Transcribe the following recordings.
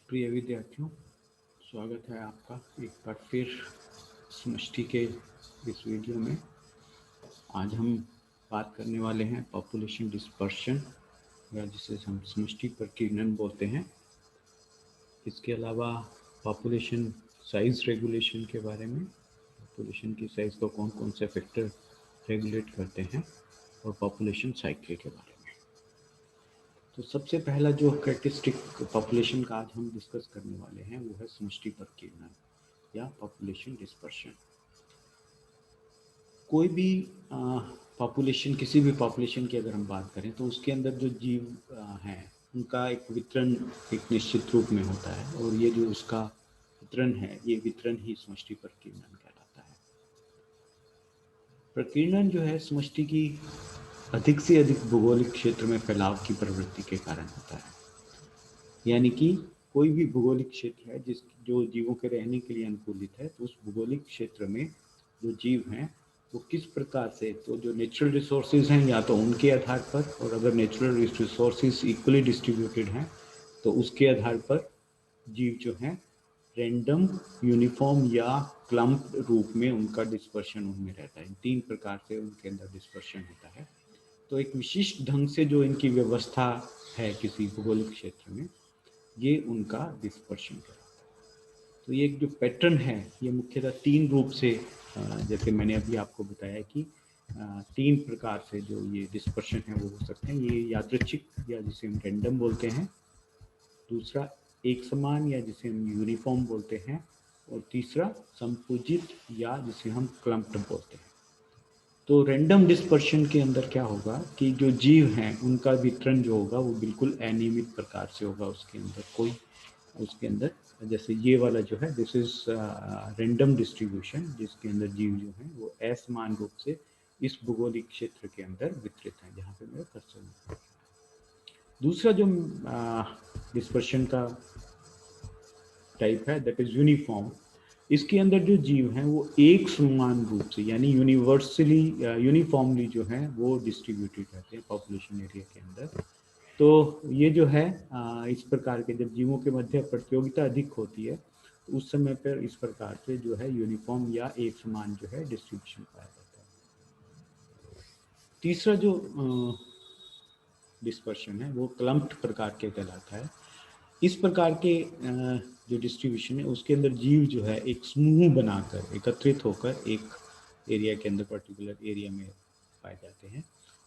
प्रिय विद्यार्थियों, स्वागत है आपका एक बार फिर समष्टि के इस वीडियो में। आज हम बात करने वाले हैं पॉपुलेशन डिस्पर्शन या जिसे हम समष्टि प्रकीर्णन बोलते हैं। इसके अलावा पॉपुलेशन साइज रेगुलेशन के बारे में, पॉपुलेशन की साइज को कौन कौन से फैक्टर रेगुलेट करते हैं, और पॉपुलेशन साइकिल के बारे में। तो सबसे पहला जो कैरेक्टरिस्टिक पॉपुलेशन का आज हम डिस्कस करने वाले हैं वो है समष्टि प्रकीर्णन या पॉपुलेशन डिस्पर्शन। कोई भी पॉपुलेशन, किसी भी पॉपुलेशन की अगर हम बात करें तो उसके अंदर जो जीव हैं उनका एक वितरण एक निश्चित रूप में होता है, और ये जो उसका वितरण है, ये वितरण ही समष्टि प्रकीर्णन कहलाता है। प्रकीर्णन जो है समष्टि की अधिक से अधिक भौगोलिक क्षेत्र में फैलाव की प्रवृत्ति के कारण होता है। यानी कि कोई भी भौगोलिक क्षेत्र है जो जीवों के रहने के लिए अनुकूलित है, तो उस भौगोलिक क्षेत्र में जो जीव हैं वो किस प्रकार से, तो जो नेचुरल रिसोर्सेज हैं या तो उनके आधार पर, और अगर नेचुरल रिसोर्सेज इक्वली डिस्ट्रीब्यूटेड हैं तो उसके आधार पर जीव जो हैं रैंडम, यूनिफॉर्म या क्लम्प रूप में उनका डिस्पर्शन उनमें रहता है। तीन प्रकार से उनके अंदर डिस्पर्शन होता है। तो एक विशिष्ट ढंग से जो इनकी व्यवस्था है किसी भौगोलिक क्षेत्र में, ये उनका डिस्पर्शन कहलाता है। तो ये एक जो पैटर्न है ये मुख्यतः तीन रूप से, जैसे मैंने अभी आपको बताया कि तीन प्रकार से जो ये डिस्पर्शन है वो हो सकते हैं। ये यादृच्छिक या जिसे हम रैंडम बोलते हैं, दूसरा एक समान या जिसे हम यूनिफॉर्म बोलते हैं, और तीसरा संपूजित या जिसे हम क्लम्प्ड बोलते हैं। तो रैंडम डिस्पर्शन के अंदर क्या होगा कि जो जीव हैं उनका वितरण जो होगा वो बिल्कुल अनियमित प्रकार से होगा। उसके अंदर जैसे ये वाला जो है, दिस इज रैंडम डिस्ट्रीब्यूशन, जिसके अंदर जीव जो हैं वो असमान रूप से इस भौगोलिक क्षेत्र के अंदर वितरित हैं, जहाँ पे मेरा कर्सर है। दूसरा जो डिस्पर्शन का टाइप है दैट इज यूनिफॉर्म। इसके अंदर जो जीव हैं वो एक समान रूप से यानी यूनिवर्सली यूनिफॉर्मली जो है वो डिस्ट्रीब्यूटेड रहते हैं पॉपुलेशन एरिया के अंदर। तो ये जो है इस प्रकार के जब जीवों के मध्य प्रतियोगिता अधिक होती है तो उस समय पर इस प्रकार से जो है यूनिफॉर्म या एक समान जो है डिस्ट्रीब्यूशन पाया जाता है। तीसरा जो डिस्पर्शन है वो क्लम्प्ड प्रकार के कहलाता है। इस प्रकार के जो डिस्ट्रीब्यूशन है उसके अंदर जीव जो है एक समूह बनाकर एकत्रित होकर एक एरिया के अंदर पर्टिकुलर एरिया में पाए जाते हैं।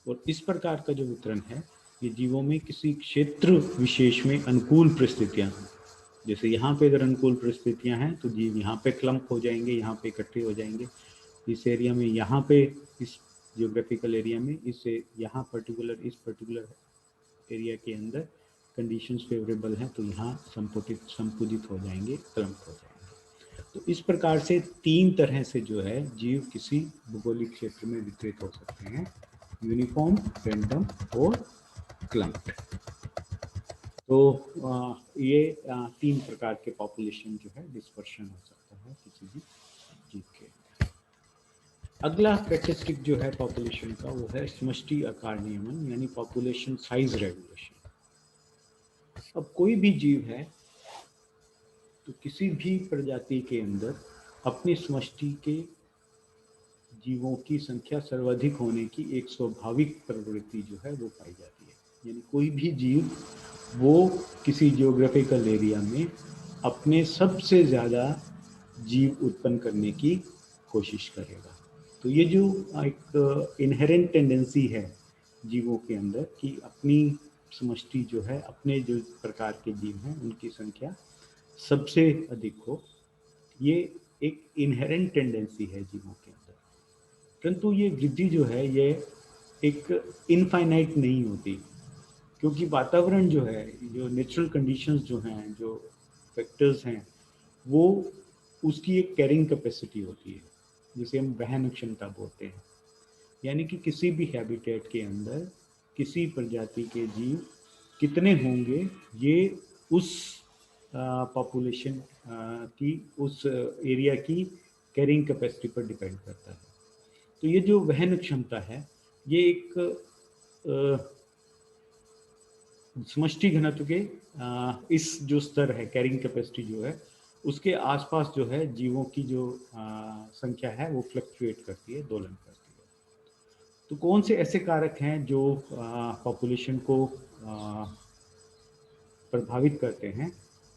और इस प्रकार का जो वितरण है ये जीवों में किसी क्षेत्र विशेष में अनुकूल परिस्थितियां, जैसे यहाँ पे अगर अनुकूल परिस्थितियां हैं तो जीव यहाँ पे क्लम्प हो जाएंगे, यहाँ पे इकट्ठे हो जाएंगे। इस एरिया में यहाँ पे इस जियोग्राफिकल एरिया में इसे यहाँ पर्टिकुलर एरिया के अंदर कंडीशंस फेवरेबल हैं तो यहाँ संपूजित हो जाएंगे, क्लम्प हो जाएंगे। तो इस प्रकार से तीन तरह से जो है जीव किसी भौगोलिक क्षेत्र में वितरित हो सकते हैं, यूनिफॉर्म, रैंडम और क्लम्प्ड। तो ये तीन प्रकार के पॉपुलेशन जो है डिस्पर्शन हो सकता है किसी भी जीव के। अगला कैरेक्टरिस्टिक जो है पॉपुलेशन का वो है समष्टि आकार नियमन यानी पॉपुलेशन साइज रेगुलेशन। अब कोई भी जीव है तो किसी भी प्रजाति के अंदर अपनी समष्टि के जीवों की संख्या सर्वाधिक होने की एक स्वाभाविक प्रवृत्ति जो है वो पाई जाती है। यानी कोई भी जीव वो किसी जियोग्राफिकल एरिया में अपने सबसे ज़्यादा जीव उत्पन्न करने की कोशिश करेगा। तो ये जो एक इनहेरेंट टेंडेंसी है जीवों के अंदर कि अपनी समष्टि जो है, अपने जो प्रकार के जीव हैं उनकी संख्या सबसे अधिक हो, ये एक इनहेरेंट टेंडेंसी है जीवों के अंदर। परंतु ये वृद्धि जो है ये एक इनफाइनाइट नहीं होती, क्योंकि वातावरण जो है, जो नेचुरल कंडीशंस जो हैं, जो फैक्टर्स हैं, वो उसकी एक कैरिंग कैपेसिटी होती है जिसे हम वहन क्षमता बोलते हैं। यानी कि किसी भी हैबिटेट के अंदर किसी प्रजाति के जीव कितने होंगे ये उस पॉपुलेशन की, उस एरिया की कैरिंग कैपेसिटी पर डिपेंड करता है। तो ये जो वहन क्षमता है ये एक समष्टि घनत्व के इस जो स्तर है, कैरिंग कैपेसिटी जो है, उसके आसपास जो है जीवों की जो संख्या है वो फ्लक्चुएट करती है, दोलन करती है। तो कौन से ऐसे कारक हैं जो पॉपुलेशन को प्रभावित करते हैं?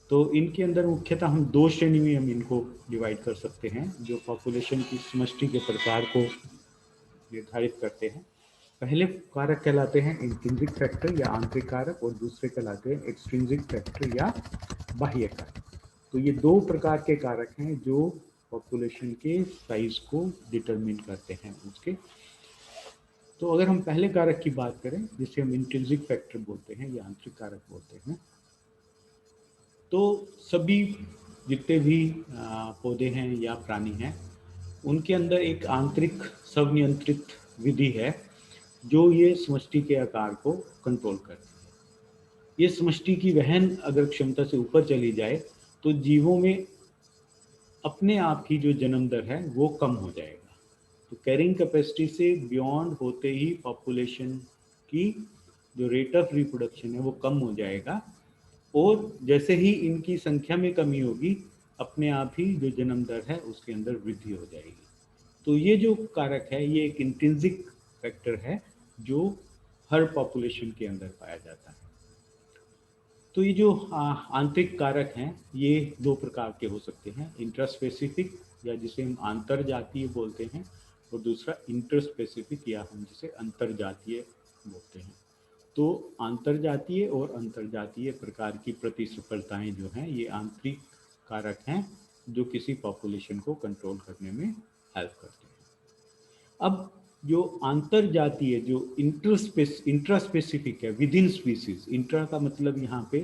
तो इनके अंदर मुख्यतः हम दो श्रेणी में हम इनको डिवाइड कर सकते हैं, जो पॉपुलेशन की समष्टि के प्रकार को निर्धारित करते हैं। पहले कारक कहलाते हैं इंट्रिंसिक फैक्टर या आंतरिक कारक, और दूसरे कहलाते हैं एक्सट्रिंसिक फैक्टर या बाह्य कारक। तो ये दो प्रकार के कारक हैं जो पॉपुलेशन के साइज को डिटरमिन करते हैं उसके। तो अगर हम पहले कारक की बात करें, जिसे हम इंट्रिंसिक फैक्टर बोलते हैं या आंतरिक कारक बोलते हैं, तो सभी जितने भी पौधे हैं या प्राणी हैं, उनके अंदर एक आंतरिक स्वनियंत्रित विधि है जो ये समष्टि के आकार को कंट्रोल करती है। ये समष्टि की वहन अगर क्षमता से ऊपर चली जाए तो जीवों में अपने आप ही जो जन्म दर है वो कम हो जाएगा। तो कैरिंग कैपेसिटी से बियॉन्ड होते ही पॉपुलेशन की जो रेट ऑफ रिप्रोडक्शन है वो कम हो जाएगा, और जैसे ही इनकी संख्या में कमी होगी, अपने आप ही जो जन्म दर है उसके अंदर वृद्धि हो जाएगी। तो ये जो कारक है ये एक इंट्रिंसिक फैक्टर है जो हर पॉपुलेशन के अंदर पाया जाता है। तो ये जो आंतरिक कारक हैं ये दो प्रकार के हो सकते हैं, इंट्रास्पेसिफिक या जिसे हम आंतरजातीय बोलते हैं, और दूसरा इंटरस्पेसिफिक या हम जिसे अंतरजातीय बोलते हैं। तो आंतरजातीय और अंतरजातीय प्रकार की प्रतिस्पर्धाएं जो हैं ये आंतरिक कारक हैं जो किसी पॉपुलेशन को कंट्रोल करने में हेल्प करते हैं। अब जो अंतरजातीय जो इंट्रास्पेसिफिक है विद इन स्पीसीज, इंट्रा का मतलब यहाँ पे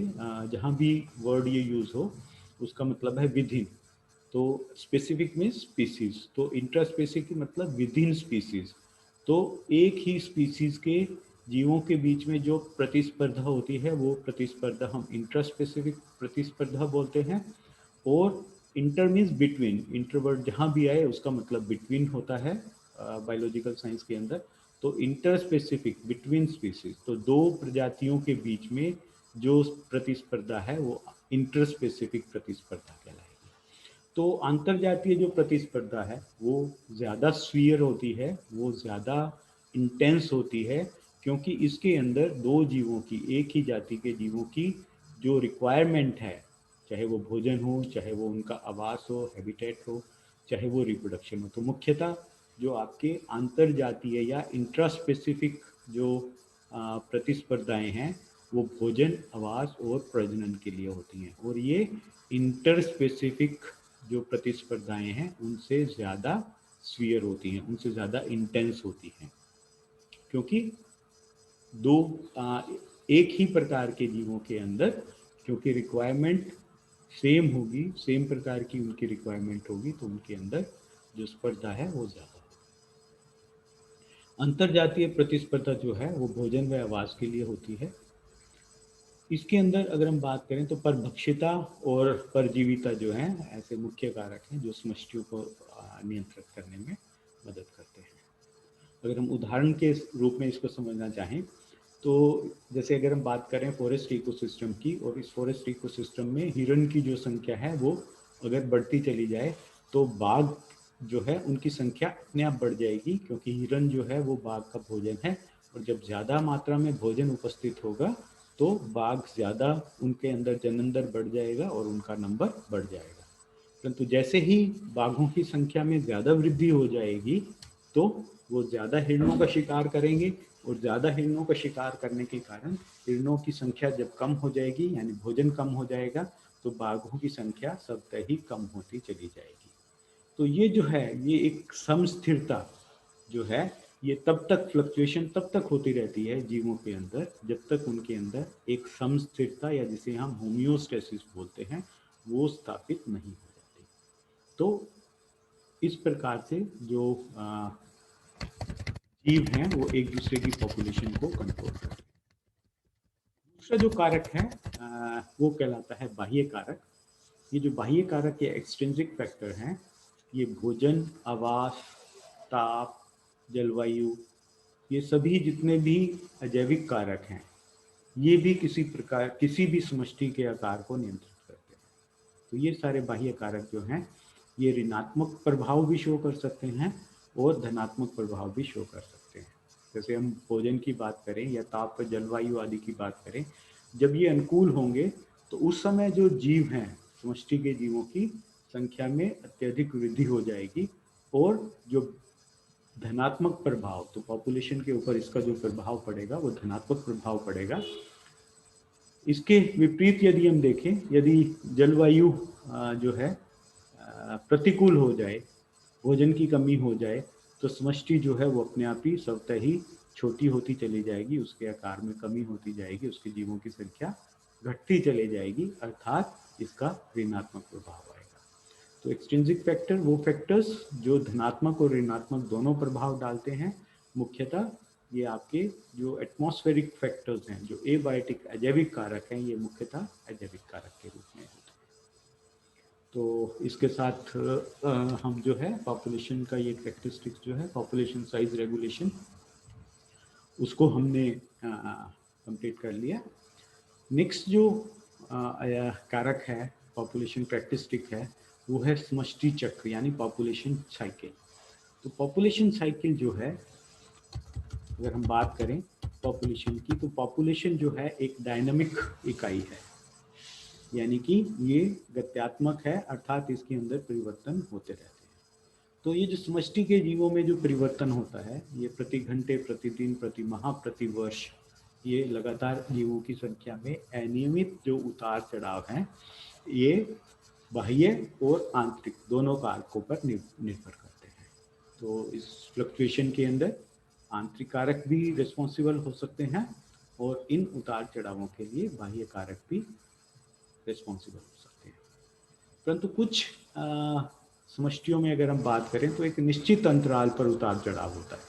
जहाँ भी वर्ड ये यूज हो उसका मतलब है विद इन, तो स्पेसिफिक में स्पीसीज, तो इंट्रास्पेसिफिक मतलब विद इन स्पीसीज। तो एक ही स्पीसीज के जीवों के बीच में जो प्रतिस्पर्धा होती है वो प्रतिस्पर्धा हम इंट्रास्पेसिफिक प्रतिस्पर्धा बोलते हैं। और इंटर मीन्स बिटवीन, इंटरवर्ड जहाँ भी आए उसका मतलब बिटवीन होता है बायोलॉजिकल साइंस के अंदर। तो इंटर स्पेसिफिक बिटवीन स्पीसीज, तो दो प्रजातियों के बीच में जो प्रतिस्पर्धा है वो इंटर स्पेसिफिक प्रतिस्पर्धा कहलाएगी। तो अंतरजातीय जो प्रतिस्पर्धा है वो ज़्यादा स्फीयर होती है, वो ज़्यादा इंटेंस होती है, क्योंकि इसके अंदर दो जीवों की, एक ही जाति के जीवों की जो रिक्वायरमेंट है, चाहे वो भोजन हो, चाहे वो उनका आवास हो, हैबिटेट हो, चाहे वो रिप्रोडक्शन हो, तो मुख्यतः जो आपके अंतरजातीय या इंट्रास्पेसिफिक जो प्रतिस्पर्धाएं हैं वो भोजन, आवास और प्रजनन के लिए होती हैं। और ये इंटरस्पेसिफिक जो प्रतिस्पर्धाएं हैं उनसे ज़्यादा स्फीयर होती हैं, उनसे ज़्यादा इंटेंस होती हैं, क्योंकि दो एक ही प्रकार के जीवों के अंदर क्योंकि रिक्वायरमेंट सेम होगी, सेम प्रकार की उनकी रिक्वायरमेंट होगी, तो उनके अंदर जो स्पर्धा है वो ज़्यादा। अंतरजातीय प्रतिस्पर्धा जो है वो भोजन व आवास के लिए होती है। इसके अंदर अगर हम बात करें तो परभक्षिता और परजीविता जो हैं ऐसे मुख्य कारक हैं जो समष्टियों को नियंत्रित करने में मदद करते हैं। अगर हम उदाहरण के रूप में इसको समझना चाहें तो जैसे अगर हम बात करें फॉरेस्ट इकोसिस्टम की, और इस फॉरेस्ट इकोसिस्टम में हिरण की जो संख्या है वो अगर बढ़ती चली जाए तो बाघ जो है उनकी संख्या अपने आप बढ़ जाएगी, क्योंकि हिरण जो है वो बाघ का भोजन है, और जब ज़्यादा मात्रा में भोजन उपस्थित होगा तो बाघ ज़्यादा उनके अंदर जनन बढ़ जाएगा और उनका नंबर बढ़ जाएगा। परंतु जैसे ही बाघों की संख्या में ज़्यादा वृद्धि हो जाएगी तो वो ज़्यादा हिरणों का शिकार करेंगे, और ज़्यादा हिरणों का शिकार करने के कारण हिरणों की संख्या जब कम हो जाएगी यानी भोजन कम हो जाएगा तो बाघों की संख्या स्वतः ही कम होती चली जाएगी। तो ये जो है ये एक समस्थिरता जो है ये तब तक फ्लक्चुएशन तब तक होती रहती है जीवों के अंदर जब तक उनके अंदर एक समस्थिरता या जिसे हम होम्योस्टेसिस बोलते हैं वो स्थापित नहीं हो जाती। तो इस प्रकार से जो जीव हैं वो एक दूसरे की पॉपुलेशन को कंट्रोल करते हैं। दूसरा जो कारक है वो कहलाता है बाह्य कारक। ये जो बाह्य कारक या एक्सट्रिंसिक फैक्टर हैं ये भोजन, आवास, ताप, जलवायु, ये सभी जितने भी अजैविक कारक हैं ये भी किसी भी समष्टि के आकार को नियंत्रित करते हैं। तो ये सारे बाह्य कारक जो हैं ये ऋणात्मक प्रभाव भी शो कर सकते हैं और धनात्मक प्रभाव भी शो कर सकते हैं। जैसे हम भोजन की बात करें या ताप जलवायु आदि की बात करें, जब ये अनुकूल होंगे तो उस समय जो जीव हैं, समष्टि के जीवों की संख्या में अत्यधिक वृद्धि हो जाएगी, और जो धनात्मक प्रभाव, तो पॉपुलेशन के ऊपर इसका जो प्रभाव पड़ेगा वो धनात्मक प्रभाव पड़ेगा। इसके विपरीत यदि हम देखें, यदि जलवायु जो है प्रतिकूल हो जाए, भोजन की कमी हो जाए, तो समष्टि जो है वो अपने आप ही स्वतः ही छोटी होती चली जाएगी, उसके आकार में कमी होती जाएगी, उसके जीवों की संख्या घटती चली जाएगी, अर्थात इसका ऋणात्मक प्रभाव आएगा। तो एक्सट्रिंसिक फैक्टर वो फैक्टर्स जो धनात्मक और ऋणात्मक दोनों प्रभाव डालते हैं, मुख्यतः ये आपके जो एटमॉस्फेरिक फैक्टर्स हैं, जो एबायोटिक अजैविक कारक हैं, ये मुख्यतः अजैविक कारक के रूप में होते हैं। तो इसके साथ हम जो है पॉपुलेशन का ये कैरेक्टरिस्टिक्स जो है पॉपुलेशन साइज रेगुलेशन, उसको हमने कंप्लीट कर लिया। नेक्स्ट जो कारक है, पॉपुलेशन कैरेक्टरिस्टिक है, वो है समष्टि चक्र यानी पॉपुलेशन साइकिल। तो पॉपुलेशन साइकिल जो है, अगर हम बात करें पॉपुलेशन की, तो पॉपुलेशन जो है एक डायनामिक इकाई है, यानी कि ये गत्यात्मक है, अर्थात इसके अंदर परिवर्तन होते रहते हैं। तो ये जो समष्टि के जीवों में जो परिवर्तन होता है, ये प्रति घंटे, प्रतिदिन, प्रति माह, प्रति वर्ष, ये लगातार जीवों की संख्या में अनियमित जो उतार चढ़ाव हैं, ये बाह्य और आंतरिक दोनों कारकों पर निर्भर करते हैं। तो इस फ्लक्चुएशन के अंदर आंतरिक कारक भी रिस्पॉन्सिबल हो सकते हैं, और इन उतार चढ़ावों के लिए बाह्य कारक भी रिस्पॉन्सिबल हो सकते हैं। परंतु कुछ समष्टियों में अगर हम बात करें तो एक निश्चित अंतराल पर उतार चढ़ाव होता है,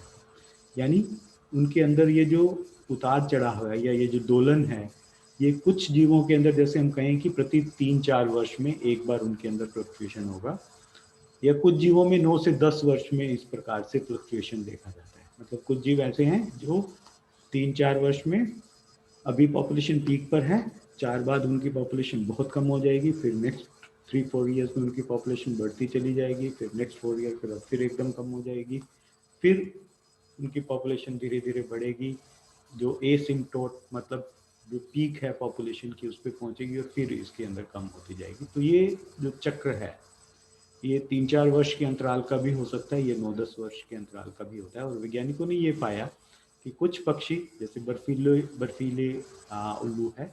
यानी उनके अंदर ये जो उतार चढ़ाव है या ये जो दोलन है, ये कुछ जीवों के अंदर, जैसे हम कहें कि प्रति 3-4 वर्ष में एक बार उनके अंदर फ्लक्चुएशन होगा, या कुछ जीवों में 9 से 10 वर्ष में इस प्रकार से फ्लक्चुएशन देखा जाता है। मतलब कुछ जीव ऐसे हैं जो 3-4 वर्ष में अभी पॉपुलेशन पीक पर है, 4 बाद उनकी पॉपुलेशन बहुत कम हो जाएगी, फिर नेक्स्ट 3-4 ईयर्स में उनकी पॉपुलेशन बढ़ती चली जाएगी, फिर नेक्स्ट 4 ईयर फिर एकदम कम हो जाएगी, फिर उनकी पॉपुलेशन धीरे धीरे बढ़ेगी, जो एसिम्प्टोट मतलब जो पीक है पॉपुलेशन की उस पर पहुंचेगी, और फिर इसके अंदर कम होती जाएगी। तो ये जो चक्र है, ये 3-4 वर्ष के अंतराल का भी हो सकता है, ये 9-10 वर्ष के अंतराल का भी होता है। और वैज्ञानिकों ने ये पाया कि कुछ पक्षी, जैसे बर्फीले उल्लू है,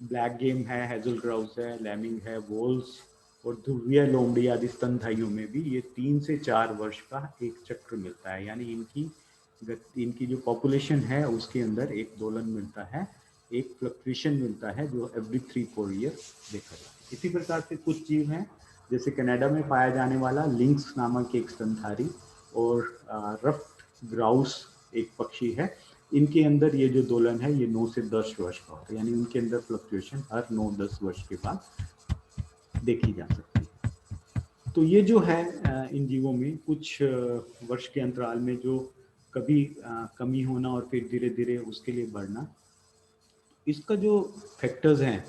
ब्लैक गेम है, हेजल ग्राउस है, लैमिंग है, वोल्स और ध्रुवीय लोमड़ी आदि स्तनधारियों में भी ये 3 से 4 वर्ष का एक चक्र मिलता है, यानी इनकी जो पॉपुलेशन है उसके अंदर एक दोलन मिलता है, एक फ्लक्चुएशन मिलता है, जो एवरी 3-4 ईयर देखा जाता है। इसी प्रकार से कुछ जीव हैं, जैसे कनाडा में पाया जाने वाला लिंक्स नामक एक स्तनधारी और रफ्ट ग्राउस एक पक्षी है, इनके अंदर ये जो दोलन है ये 9 से 10 वर्ष का होता है, यानी उनके अंदर फ्लक्चुएशन हर 9-10 वर्ष के बाद देखी जा सकती है। तो ये जो है इन जीवों में कुछ वर्ष के अंतराल में जो कभी कमी होना और फिर धीरे धीरे उसके लिए बढ़ना, इसका जो फैक्टर्स हैं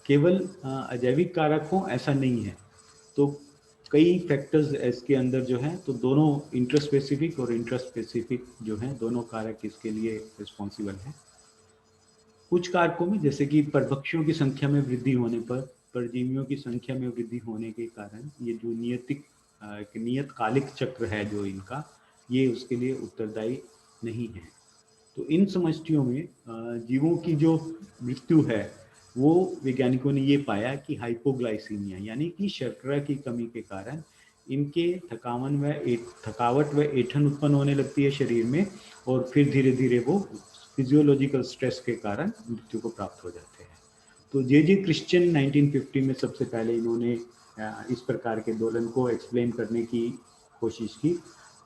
केवल अजैविक कारक हो ऐसा नहीं है। तो कई फैक्टर्स इसके अंदर जो हैं, तो दोनों इंट्रास्पेसिफिक और इंट्रास्पेसिफिक जो हैं, दोनों कारक इसके लिए रिस्पॉन्सिबल हैं। कुछ कारकों में, जैसे कि परभक्षियों की संख्या में वृद्धि होने पर, परजीवियों की संख्या में वृद्धि होने के कारण ये जो नियतकालिक चक्र है जो इनका, ये उसके लिए उत्तरदायी नहीं है। तो इन समष्टियों में जीवों की जो मृत्यु है वो वैज्ञानिकों ने ये पाया कि हाइपोग्लाइसीमिया यानी कि शर्करा की कमी के कारण इनके थकावट व ऐंठन उत्पन्न होने लगती है शरीर में, और फिर धीरे धीरे वो फिजियोलॉजिकल स्ट्रेस के कारण मृत्यु को प्राप्त हो जाते हैं। तो जे क्रिश्चियन 1950 में सबसे पहले इन्होंने इस प्रकार के दोलन को एक्सप्लेन करने की कोशिश की,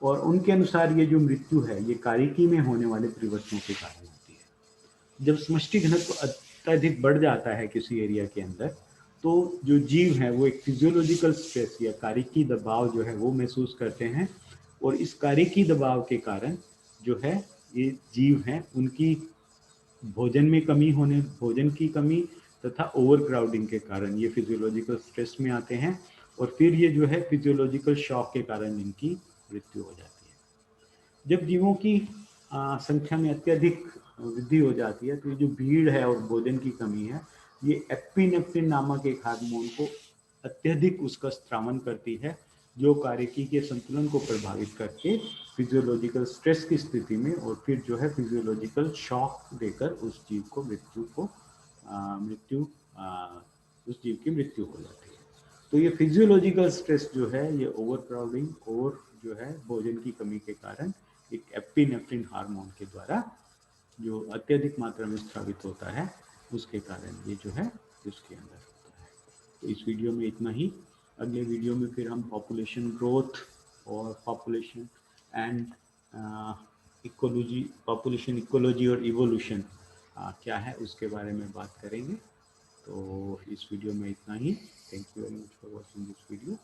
और उनके अनुसार ये जो मृत्यु है ये कारिकी में होने वाले परिवर्तनों के कारण होती है। जब समष्टि घनत्व अत्यधिक बढ़ जाता है किसी एरिया के अंदर, तो जो जीव है वो एक फिजियोलॉजिकल स्ट्रेस या कारिकी दबाव जो है वो महसूस करते हैं, और इस कारिकी दबाव के कारण जो है ये जीव हैं उनकी भोजन में कमी होने, भोजन की कमी तथा ओवर क्राउडिंग के कारण ये फिजियोलॉजिकल स्ट्रेस में आते हैं, और फिर ये जो है फिजियोलॉजिकल शॉक के कारण इनकी मृत्यु हो जाती है। जब जीवों की संख्या में अत्यधिक वृद्धि हो जाती है, तो ये जो भीड़ है और भोजन की कमी है, ये एपिनेफ्रिन नामक एक हार्मोन को अत्यधिक उसका स्त्रावन करती है, जो कार्यकी के संतुलन को प्रभावित करके फिजियोलॉजिकल स्ट्रेस की स्थिति में और फिर जो है फिजियोलॉजिकल शॉक देकर उस जीव को मृत्यु उस जीव की मृत्यु हो जाती है। तो ये फिजियोलॉजिकल स्ट्रेस जो है, ये ओवर क्राउडिंग और जो है भोजन की कमी के कारण एक एपिनेफ्रिन हार्मोन के द्वारा जो अत्यधिक मात्रा में स्रावित होता है, उसके कारण ये जो है उसके अंदर होता है। तो इस वीडियो में इतना ही। अगले वीडियो में फिर हम पॉपुलेशन ग्रोथ और population and ecology, population ecology और इवोल्यूशन क्या है उसके बारे में बात करेंगे। तो इस वीडियो में इतना ही। Thank you very much for watching this video.